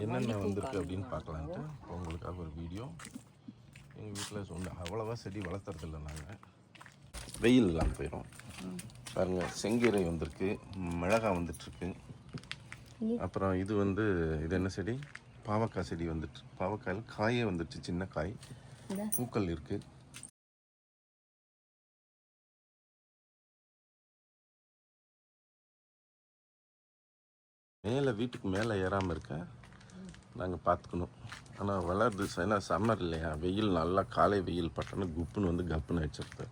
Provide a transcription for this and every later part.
என்னென்ன வந்திருக்கு அப்படின்னு பார்க்கலான்ட்டு உங்களுக்காக ஒரு வீடியோ. எங்கள் வீட்டில் சொன்ன அவ்வளோவா செடி வளர்த்துறதில்ல. நாங்கள் வெயில் இல்லாமல் போயிடும். பாருங்கள், செங்கீரை வந்திருக்கு, மிளகாய் வந்துட்டுருக்கு. அப்புறம் இது இது என்ன செடி, பாவக்காய் செடி வந்துட்டு, பாவக்காயில் காயே வந்துடுச்சு, சின்ன காய், பூக்கள் இருக்குது. மேலே வீட்டுக்கு மேலே ஏறாமல் இருக்க நாங்கள் பார்த்துக்கணும். ஆனால் வளருது. ஏன்னா சம்மர் இல்லையா, வெயில் நல்லா காலை வெயில் பட்டோன்னு குப்புன்னு கப்புன்னு வச்சிருது.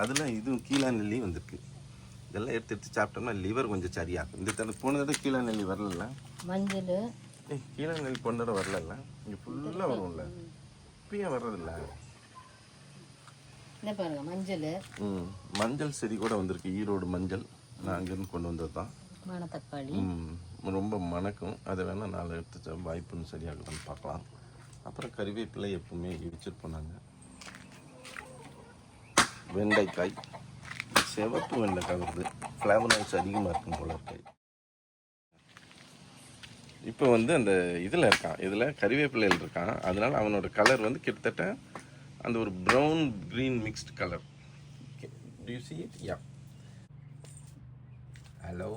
அதில் இதுவும் கீழா நெல்லி வந்திருக்கு. இதெல்லாம் எடுத்து சாப்பிட்டோம்னா லிவர் கொஞ்சம் சரியாகும். இந்த தடவை போன தடவை கீழா நெல்லி வரல, மஞ்சள் கீழா நெல்லி போன தடவை வரல. இங்கே ஃபுல்லாக வரும்ல, இப்பயும் வர்றதில்ல. பாருங்க மஞ்சள், மஞ்சள் செடி கூட வந்திருக்கு. ஈரோடு மஞ்சள் நான் அங்கேருந்து கொண்டு வந்தது தான். மணத்தக்காளி ரொம்ப மணக்கும். அதை வேணால் நாலு எடுத்து வாய்ப்புன்னு சரியாகுதுன்னு பார்க்கலாம். அப்புறம் கறிவேப்பிலை எப்பவுமே வச்சுருப்போம் நாங்கள். வெண்டைக்காய், சிவப்பு வெண்டைக்காய் வருது. ஃப்ளேவனாய்ட்ஸ் அதிகமாக இருக்கும் போல இருக்கு. இப்போ அந்த இதில் இருக்கான், இதில் கறிவேப்பிலையில் இருக்கான். அதனால் அவனோட கலர் கிட்டத்தட்ட அந்த ஒரு brown green mixed colour. Do you see it? Yeah. Hello.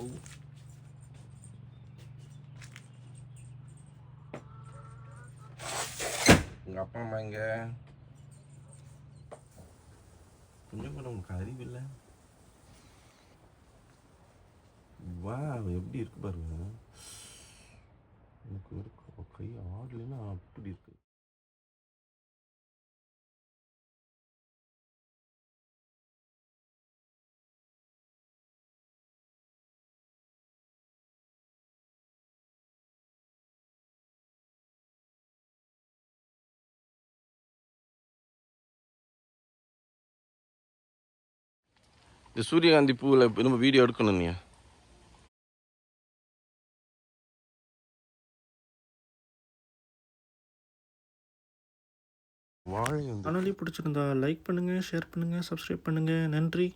உங்கள் அப்பா அம்மா இங்கே கொஞ்சம் கூட உங்களுக்கு அறிவில்லை. வா, எப்படி இருக்கு பாருங்க. எனக்கு ஒரு கை ஆடலைன்னா அப்படி இருக்கு. இந்த சூரியகாந்தி பூவில் நம்ம வீடியோ எடுக்கணும். நீ வாழை சேனலை பிடிச்சிருந்தா லைக் பண்ணுங்கள், ஷேர் பண்ணுங்கள், சப்ஸ்கிரைப் பண்ணுங்கள். நன்றி.